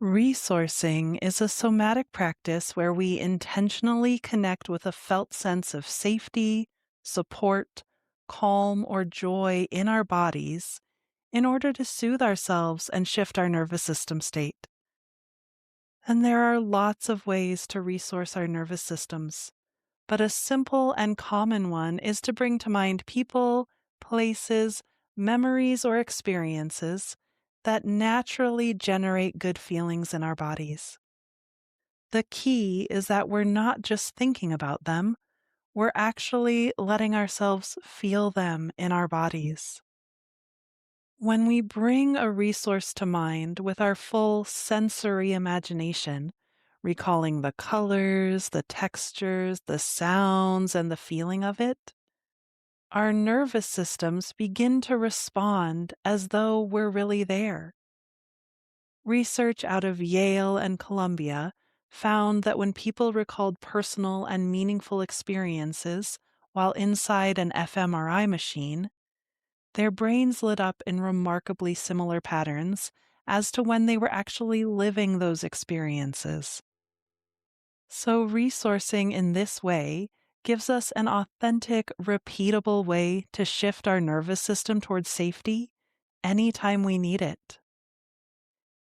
Resourcing is a somatic practice where we intentionally connect with a felt sense of safety, support, calm, or joy in our bodies in order to soothe ourselves and shift our nervous system state. And there are lots of ways to resource our nervous systems, but a simple and common one is to bring to mind people, places, memories, or experiences that naturally generate good feelings in our bodies. The key is that we're not just thinking about them, we're actually letting ourselves feel them in our bodies. When we bring a resource to mind with our full sensory imagination, recalling the colors, the textures, the sounds, and the feeling of it, our nervous systems begin to respond as though we're really there. Research out of Yale and Columbia found that when people recalled personal and meaningful experiences while inside an fMRI machine, their brains lit up in remarkably similar patterns as to when they were actually living those experiences. So, resourcing in this way gives us an authentic, repeatable way to shift our nervous system towards safety anytime we need it.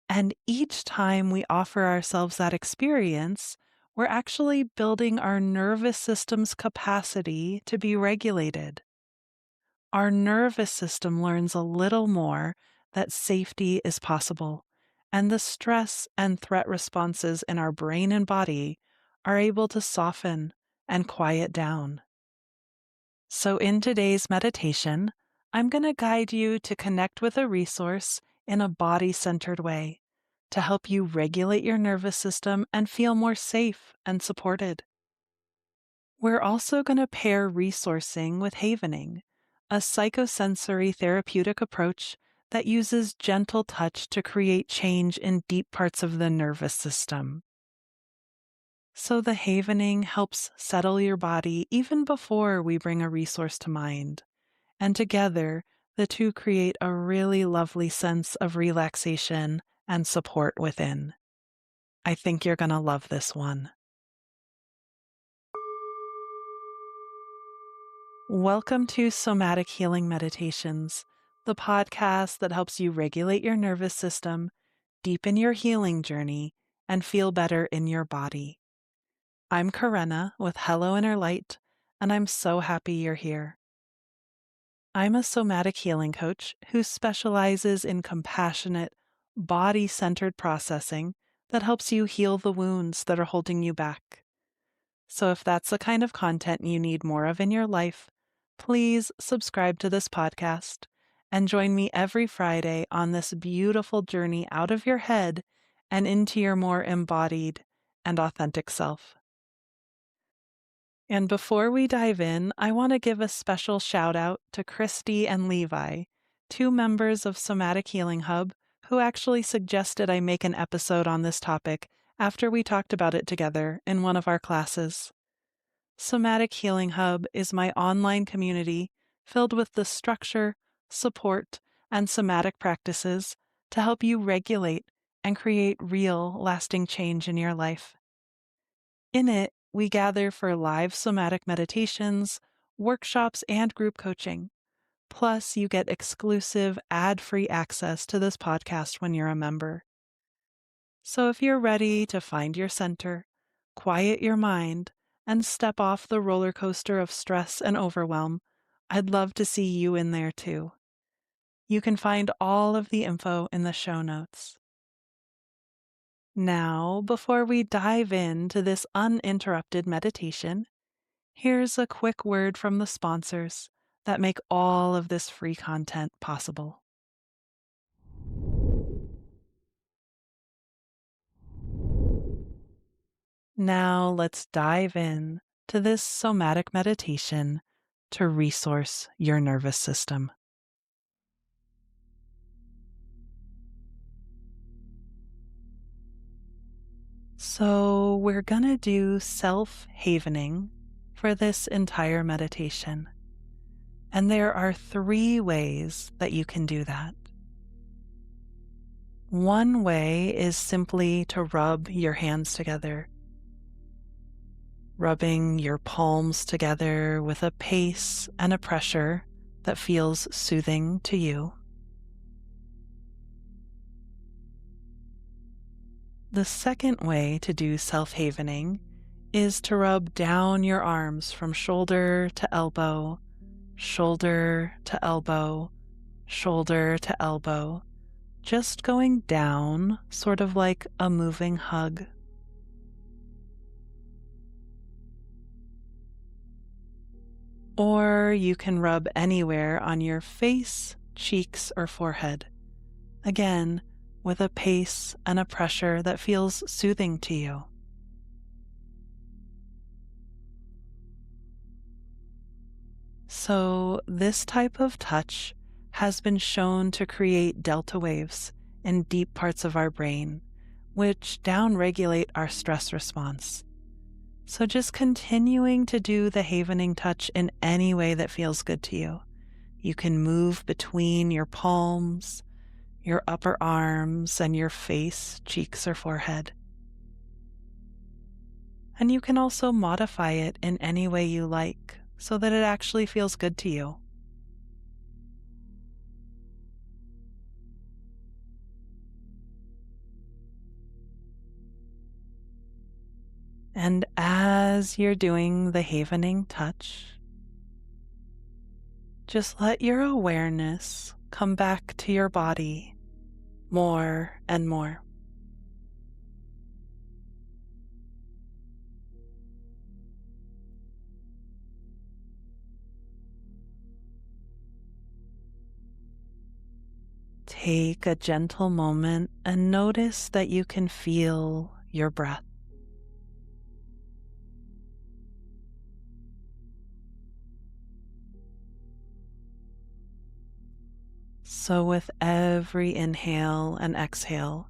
And each time we offer ourselves that experience, we're actually building our nervous system's capacity to be regulated. Our nervous system learns a little more that safety is possible, and the stress and threat responses in our brain and body are able to soften and quiet down. So, in today's meditation, I'm going to guide you to connect with a resource in a body-centered way to help you regulate your nervous system and feel more safe and supported. We're also going to pair resourcing with havening, a psychosensory therapeutic approach that uses gentle touch to create change in deep parts of the nervous system. So the havening helps settle your body even before we bring a resource to mind. And together, the two create a really lovely sense of relaxation and support within. I think you're going to love this one. Welcome to Somatic Healing Meditations, the podcast that helps you regulate your nervous system, deepen your healing journey, and feel better in your body. I'm Karenna with Hello Inner Light, and I'm so happy you're here. I'm a somatic healing coach who specializes in compassionate, body-centered processing that helps you heal the wounds that are holding you back. So if that's the kind of content you need more of in your life, please subscribe to this podcast and join me every Friday on this beautiful journey out of your head and into your more embodied and authentic self. And before we dive in, I want to give a special shout out to Christy and Levi, two members of Somatic Healing Hub, who actually suggested I make an episode on this topic after we talked about it together in one of our classes. Somatic Healing Hub is my online community filled with the structure, support, and somatic practices to help you regulate and create real, lasting change in your life. In it, we gather for live somatic meditations, workshops, and group coaching. Plus, you get exclusive, ad-free access to this podcast when you're a member. So if you're ready to find your center, quiet your mind, and step off the roller coaster of stress and overwhelm, I'd love to see you in there too. You can find all of the info in the show notes. Now, before we dive into this uninterrupted meditation, here's a quick word from the sponsors that make all of this free content possible. Now let's dive in to this somatic meditation to resource your nervous system. So we're going to do self-havening for this entire meditation. And there are 3 ways that you can do that. One way is simply to rub your hands together, rubbing your palms together with a pace and a pressure that feels soothing to you. The second way to do self-havening is to rub down your arms from shoulder to elbow, shoulder to elbow, shoulder to elbow, just going down, sort of like a moving hug. Or you can rub anywhere on your face, cheeks, or forehead. Again, with a pace and a pressure that feels soothing to you. So, this type of touch has been shown to create delta waves in deep parts of our brain, which downregulate our stress response. So, just continuing to do the havening touch in any way that feels good to you. You can move between your palms, your upper arms, and your face, cheeks, or forehead. And you can also modify it in any way you like so that it actually feels good to you. And as you're doing the havening touch, just let your awareness come back to your body more and more. Take a gentle moment and notice that you can feel your breath. So, with every inhale and exhale,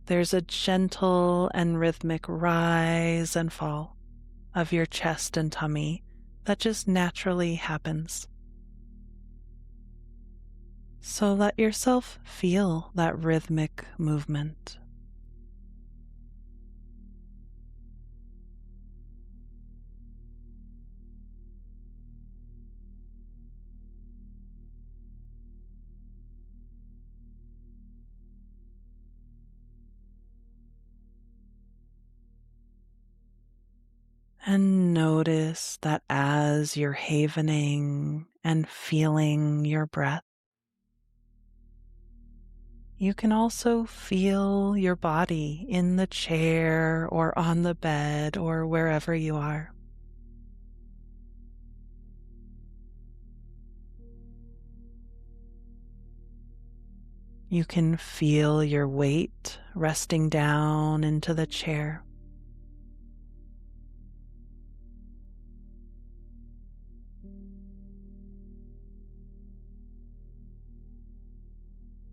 there's a gentle and rhythmic rise and fall of your chest and tummy that just naturally happens. So, let yourself feel that rhythmic movement. And notice that as you're havening and feeling your breath, you can also feel your body in the chair or on the bed or wherever you are. You can feel your weight resting down into the chair.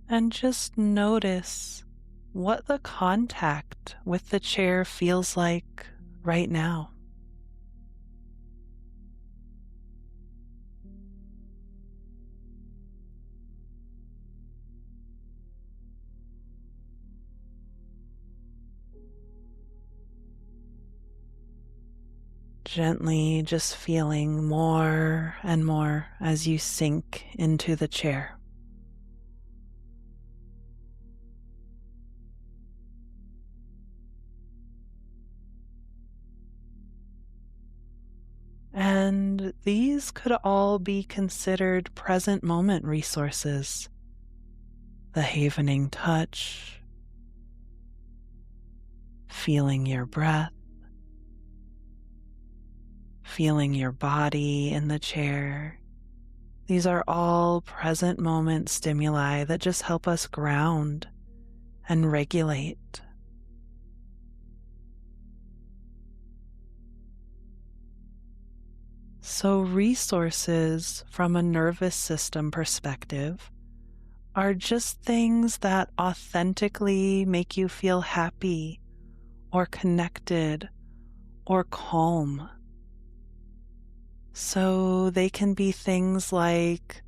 And just notice what the contact with the chair feels like right now. Gently just feeling more and more as you sink into the chair. And these could all be considered present moment resources. The havening touch, feeling your breath, feeling your body in the chair. These are all present moment stimuli that just help us ground and regulate. So, resources from a nervous system perspective are just things that authentically make you feel happy or connected or calm. So, they can be things like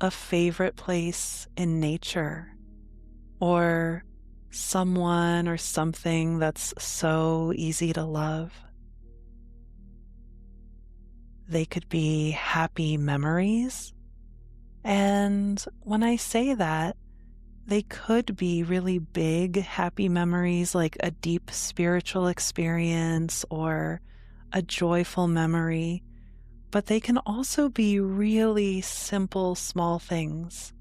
a favorite place in nature, or someone or something that's so easy to love. They could be happy memories. And when I say that, they could be really big, happy memories like a deep spiritual experience or a joyful memory, but they can also be really simple, small things.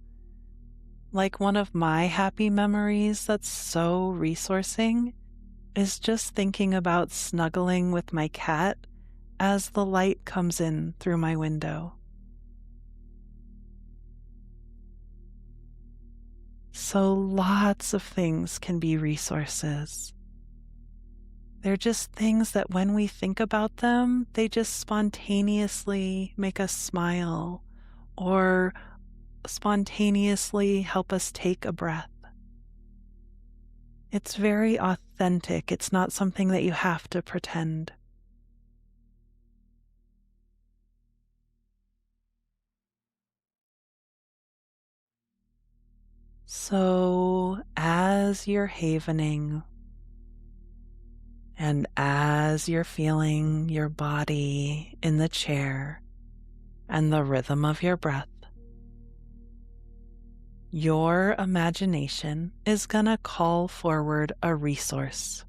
Like one of my happy memories that's so resourcing is just thinking about snuggling with my cat as the light comes in through my window. So lots of things can be resources. They're just things that when we think about them, they just spontaneously make us smile or spontaneously help us take a breath. It's very authentic. It's not something that you have to pretend. So, as you're havening and as you're feeling your body in the chair and the rhythm of your breath, your imagination is going to call forward a resource.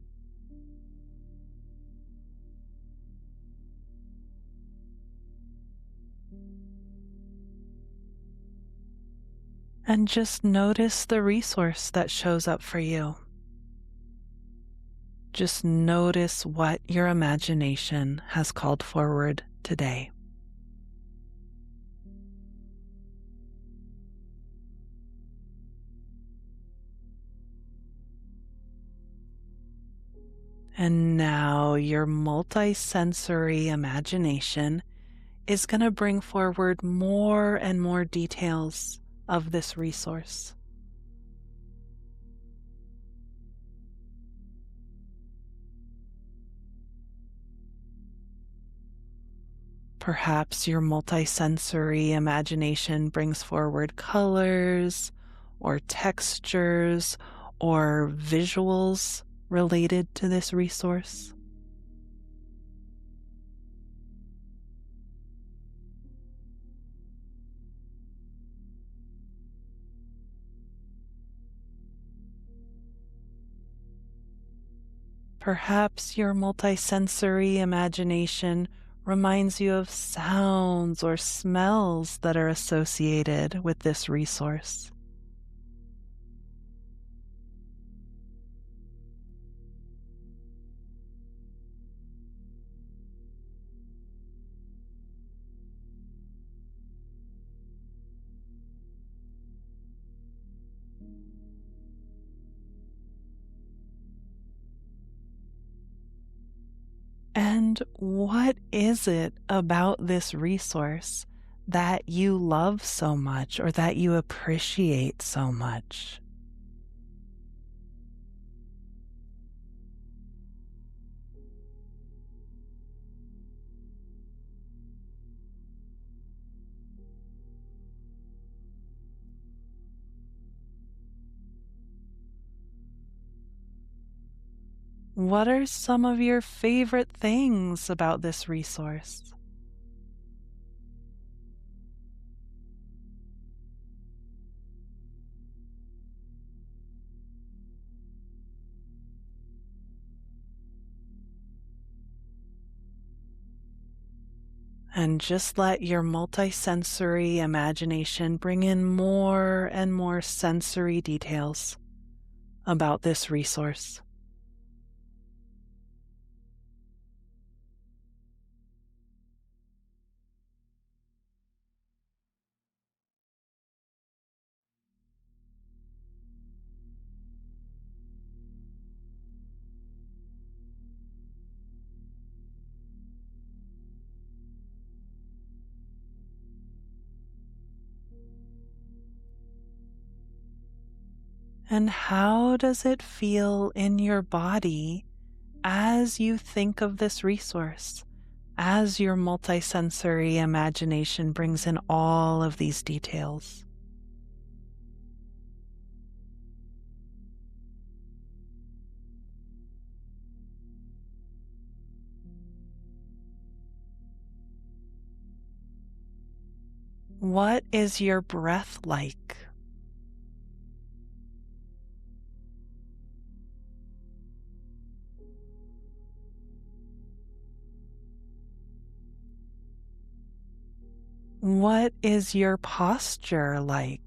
And just notice the resource that shows up for you. Just notice what your imagination has called forward today. And now your multisensory imagination is going to bring forward more and more details of this resource. Perhaps your multisensory imagination brings forward colors or textures or visuals related to this resource. Perhaps your multisensory imagination reminds you of sounds or smells that are associated with this resource. And what is it about this resource that you love so much or that you appreciate so much? What are some of your favorite things about this resource? And just let your multisensory imagination bring in more and more sensory details about this resource. And how does it feel in your body as you think of this resource, as your multisensory imagination brings in all of these details? What is your breath like? What is your posture like?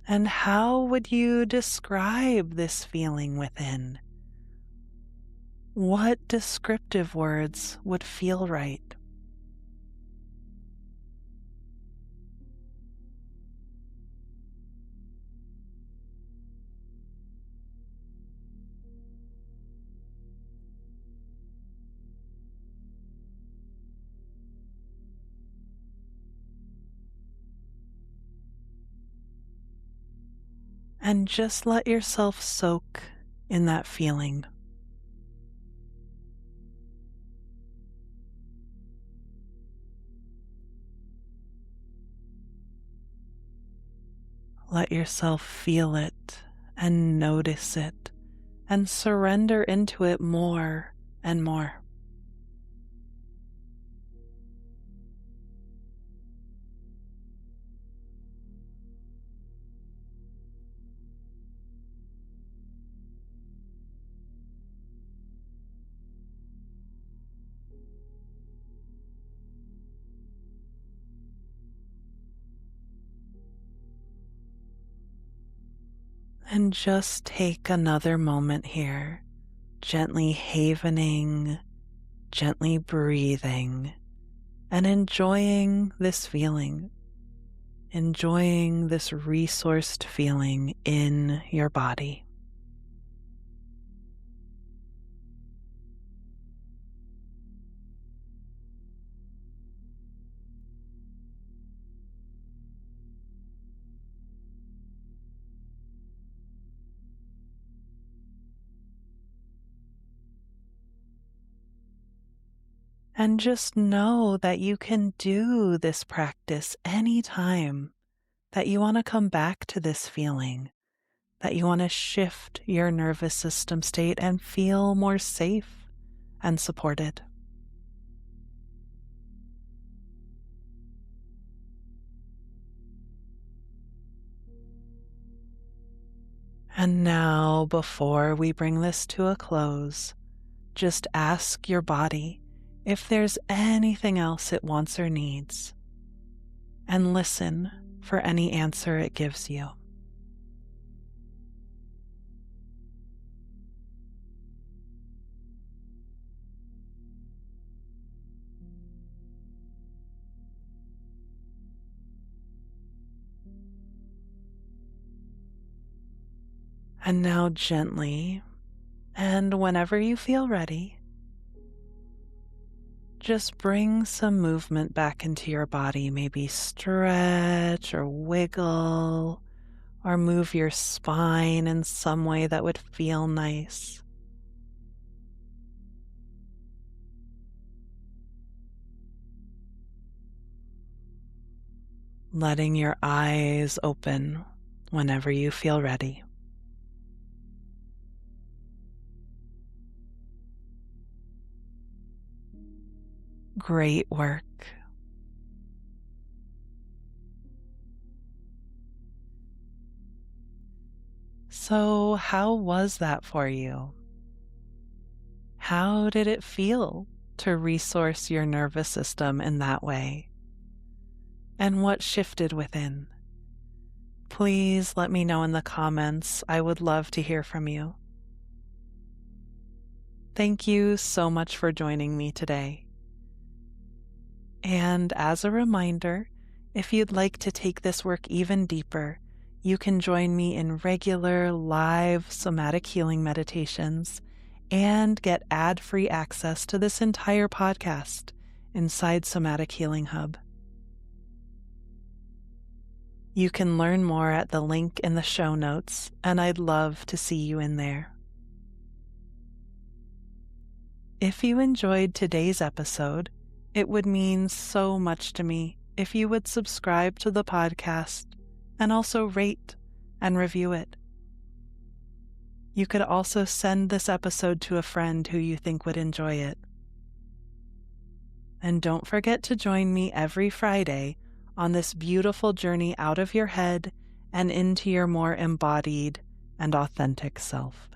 And how would you describe this feeling within? What descriptive words would feel right? And just let yourself soak in that feeling. Let yourself feel it and notice it and surrender into it more and more. And just take another moment here, gently havening, gently breathing, and enjoying this feeling, enjoying this resourced feeling in your body. And just know that you can do this practice anytime that you want to come back to this feeling, that you want to shift your nervous system state and feel more safe and supported. And now, before we bring this to a close, just ask your body if there's anything else it wants or needs, and listen for any answer it gives you. And now gently, and whenever you feel ready, just bring some movement back into your body. Maybe stretch or wiggle or move your spine in some way that would feel nice. Letting your eyes open whenever you feel ready. Great work. So, how was that for you? How did it feel to resource your nervous system in that way? And what shifted within? Please let me know in the comments. I would love to hear from you. Thank you so much for joining me today. And as a reminder, if you'd like to take this work even deeper, you can join me in regular live somatic healing meditations and get ad-free access to this entire podcast inside Somatic Healing Hub. You can learn more at the link in the show notes, and I'd love to see you in there. If you enjoyed today's episode, it would mean so much to me if you would subscribe to the podcast and also rate and review it. You could also send this episode to a friend who you think would enjoy it. And don't forget to join me every Friday on this beautiful journey out of your head and into your more embodied and authentic self.